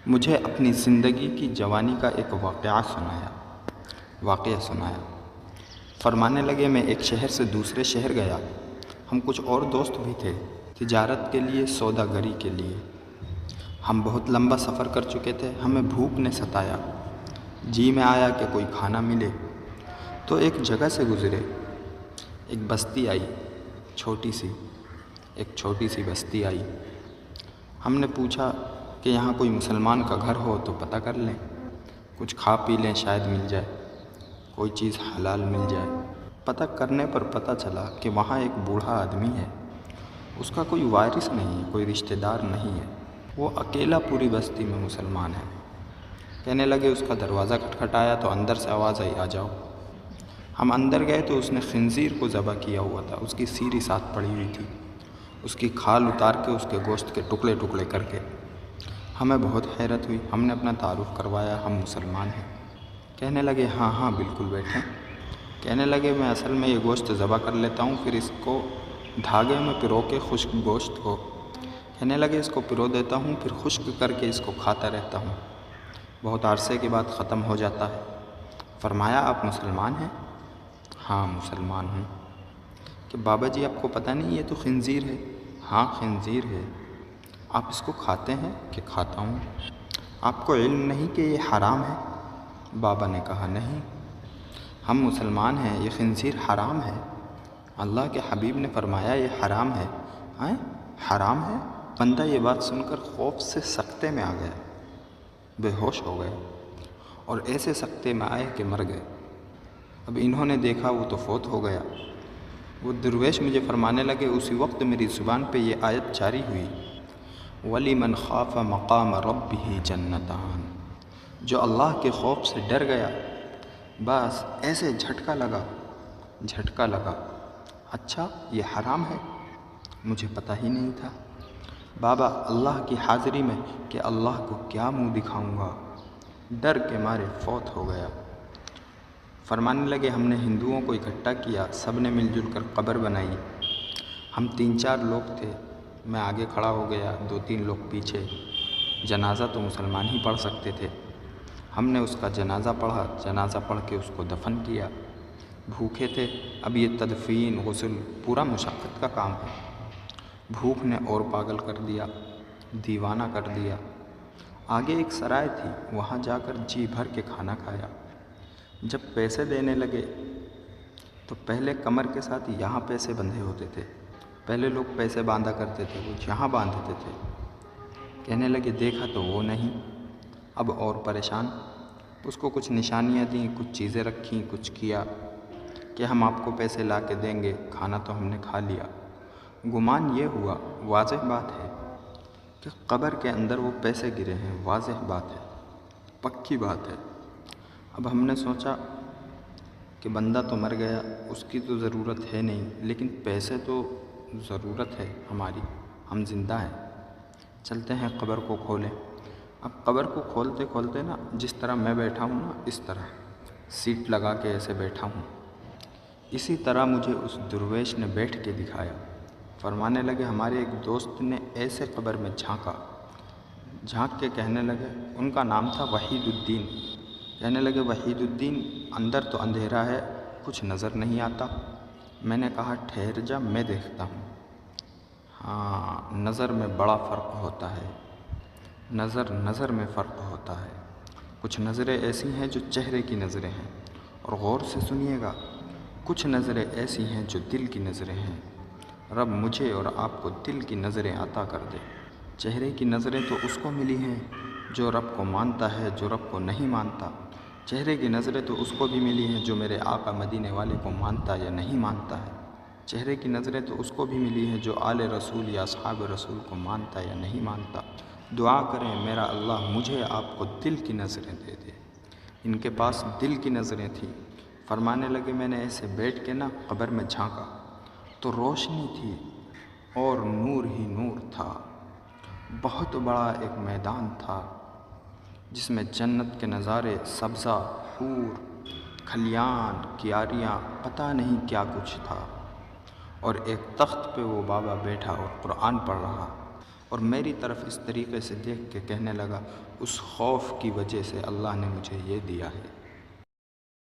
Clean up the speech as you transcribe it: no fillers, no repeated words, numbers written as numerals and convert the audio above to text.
مجھے اپنی زندگی کی جوانی کا ایک واقعہ سنایا۔ فرمانے لگے، میں ایک شہر سے دوسرے شہر گیا۔ ہم کچھ اور دوست بھی تھے، تجارت کے لیے، سوداگری کے لیے۔ ہم بہت لمبا سفر کر چکے تھے، ہمیں بھوک نے ستایا۔ جی میں آیا کہ کوئی کھانا ملے، تو ایک جگہ سے گزرے۔ ایک بستی آئی، ایک چھوٹی سی بستی آئی۔ ہم نے پوچھا کہ یہاں کوئی مسلمان کا گھر ہو تو پتہ کر لیں، کچھ کھا پی لیں، شاید مل جائے، کوئی چیز حلال مل جائے۔ پتہ کرنے پر پتہ چلا کہ وہاں ایک بوڑھا آدمی ہے، اس کا کوئی وارث نہیں ہے، کوئی رشتہ دار نہیں ہے، وہ اکیلا پوری بستی میں مسلمان ہے۔ کہنے لگے، اس کا دروازہ کھٹکھٹایا تو اندر سے آواز آئی، آ جاؤ۔ ہم اندر گئے تو اس نے خنزیر کو ذبح کیا ہوا تھا، اس کی سیری ساتھ پڑی ہوئی تھی، اس کی کھال اتار کے، اس کے گوشت کے ٹکڑے ٹکڑے کر کے۔ ہمیں بہت حیرت ہوئی، ہم نے اپنا تعارف کروایا، ہم مسلمان ہیں۔ کہنے لگے، ہاں ہاں بالکل بیٹھیں۔ کہنے لگے، میں اصل میں یہ گوشت ذبح کر لیتا ہوں، پھر اس کو دھاگے میں پرو کے خشک گوشت کو، کہنے لگے اس کو پرو دیتا ہوں، پھر خشک کر کے اس کو کھاتا رہتا ہوں، بہت عرصے کے بعد ختم ہو جاتا ہے۔ فرمایا، آپ مسلمان ہیں؟ ہاں مسلمان ہوں۔ کہ بابا جی آپ کو پتہ نہیں یہ تو خنزیر ہے؟ ہاں خنزیر ہے۔ آپ اس کو کھاتے ہیں؟ کہ کھاتا ہوں۔ آپ کو علم نہیں کہ یہ حرام ہے؟ بابا نے کہا، نہیں، ہم مسلمان ہیں، یہ خنزیر حرام ہے، اللہ کے حبیب نے فرمایا یہ حرام ہے۔ حرام ہے؟ بندہ یہ بات سن کر خوف سے سکتے میں آ گیا، بے ہوش ہو گئے، اور ایسے سکتے میں آئے کہ مر گئے۔ اب انہوں نے دیکھا وہ تو فوت ہو گیا۔ وہ درویش مجھے فرمانے لگے، اسی وقت میری زبان پہ یہ آیت جاری ہوئی، وَلِمَنْ خَافَ مَقَامَ رَبِّهِ جَنَّتَانِ۔ جو اللہ کے خوف سے ڈر گیا، بس ایسے جھٹکا لگا، اچھا یہ حرام ہے، مجھے پتہ ہی نہیں تھا۔ بابا اللہ کی حاضری میں کہ اللہ کو کیا منہ دکھاؤں گا، ڈر کے مارے فوت ہو گیا۔ فرمانے لگے، ہم نے ہندوؤں کو اکٹھا کیا، سب نے مل جل کر قبر بنائی۔ ہم 3-4 لوگ تھے، میں آگے کھڑا ہو گیا، 2-3 لوگ پیچھے۔ جنازہ تو مسلمان ہی پڑھ سکتے تھے۔ ہم نے اس کا جنازہ پڑھا، جنازہ پڑھ کے اس کو دفن کیا۔ بھوکے تھے، اب یہ تدفین، غسل پورا مشقت کا کام ہے۔ بھوک نے اور پاگل کر دیا، دیوانہ کر دیا۔ آگے ایک سرائے تھی، وہاں جا کر جی بھر کے کھانا کھایا۔ جب پیسے دینے لگے تو پہلے کمر کے ساتھ یہاں پیسے بندھے ہوتے تھے، پہلے لوگ پیسے باندھا کرتے تھے، وہ یہاں باندھتے تھے۔ کہنے لگے، دیکھا تو وہ نہیں، اب اور پریشان۔ اس کو کچھ نشانیاں دیں، کچھ چیزیں رکھیں، کچھ کیا کہ ہم آپ کو پیسے لا کے دیں گے، کھانا تو ہم نے کھا لیا۔ گمان یہ ہوا، واضح بات ہے کہ قبر کے اندر وہ پیسے گرے ہیں، واضح بات ہے، پکی بات ہے۔ اب ہم نے سوچا کہ بندہ تو مر گیا، اس کی تو ضرورت ہے نہیں، لیکن پیسے تو ضرورت ہے ہماری، ہم زندہ ہیں، چلتے ہیں قبر کو کھولیں۔ اب قبر کو کھولتے کھولتے نا، جس طرح میں بیٹھا ہوں نا، اس طرح سیٹ لگا کے ایسے بیٹھا ہوں، اسی طرح مجھے اس درویش نے بیٹھ کے دکھایا۔ فرمانے لگے، ہمارے ایک دوست نے ایسے قبر میں جھانک کے کہنے لگے، ان کا نام تھا وحید الدین۔ کہنے لگے، وحید الدین، اندر تو اندھیرا ہے، کچھ نظر نہیں آتا۔ میں نے کہا، ٹھہر جا، میں دیکھتا ہوں۔ ہاں، نظر میں بڑا فرق ہوتا ہے، نظر میں فرق ہوتا ہے۔ کچھ نظریں ایسی ہیں جو چہرے کی نظریں ہیں، اور غور سے سنیے گا، کچھ نظریں ایسی ہیں جو دل کی نظریں ہیں۔ رب مجھے اور آپ کو دل کی نظریں عطا کر دے۔ چہرے کی نظریں تو اس کو ملی ہیں جو رب کو مانتا ہے، جو رب کو نہیں مانتا۔ چہرے کی نظریں تو اس کو بھی ملی ہیں جو میرے آقا مدینے والے کو مانتا یا نہیں مانتا ہے۔ چہرے کی نظریں تو اس کو بھی ملی ہیں جو آل رسول یا اصحاب رسول کو مانتا یا نہیں مانتا۔ دعا کریں، میرا اللہ مجھے آپ کو دل کی نظریں دے دے۔ ان کے پاس دل کی نظریں تھیں۔ فرمانے لگے، میں نے ایسے بیٹھ کے نا قبر میں جھانکا تو روشنی تھی اور نور ہی نور تھا۔ بہت بڑا ایک میدان تھا جس میں جنت کے نظارے، سبزہ، حور، کھلیان، کیاریاں، پتہ نہیں کیا کچھ تھا، اور ایک تخت پہ وہ بابا بیٹھا اور قرآن پڑھ رہا۔ اور میری طرف اس طریقے سے دیکھ کے کہنے لگا، اس خوف کی وجہ سے اللہ نے مجھے یہ دیا ہے۔